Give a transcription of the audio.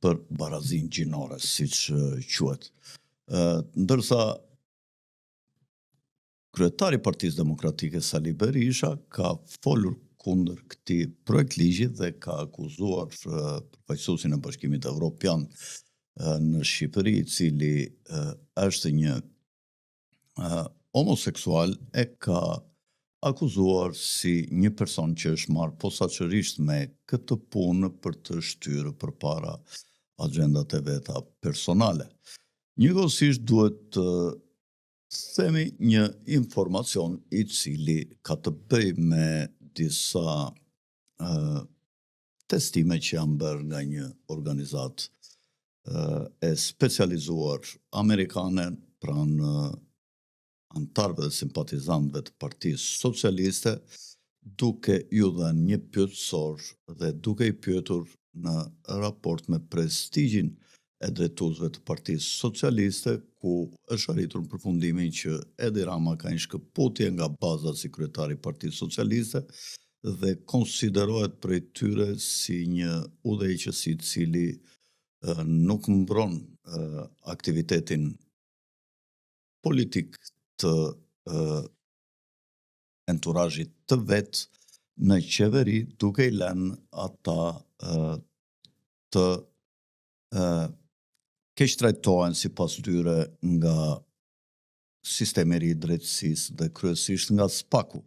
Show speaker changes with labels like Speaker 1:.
Speaker 1: për barazin gjinore, siç quhet. Ndërsa kryetari i Partisë Demokratike Sali Berisha ka folur kundër këtij projekt ligji dhe ka akuzuar përfaqësuesin e Bashkimit Evropian në Shqipëri, i cili është një homoseksual, e ka akuzuar si një person që është marrë posaçërisht me këtë punë për të shtyrë përpara agjendat e veta personale. Njëkohësisht duhet të themi një informacion i cili ka të bëjë me disa testime që janë bërë nga një organizatë e specializuar amerikane pranë antarëve dhe simpatizantëve të Partisë Socialiste, duke ju dhënë një pyetësor dhe duke i pyetur në raport me prestigjin e drejtuesve të Partisë Socialiste, ku është arritur në përfundimin që Edi Rama ka një shkëputje nga baza si kryetari i Partisë Socialiste dhe konsiderohet prej tyre si një udhëheqës i cili nuk mbron aktivitetin politik të enturazhit të vet në qeveri, duke i lënë ata të keq trajtohen sipas tyre nga sistemi i ri i drejtësisë dhe kryesisht nga SPAK-u.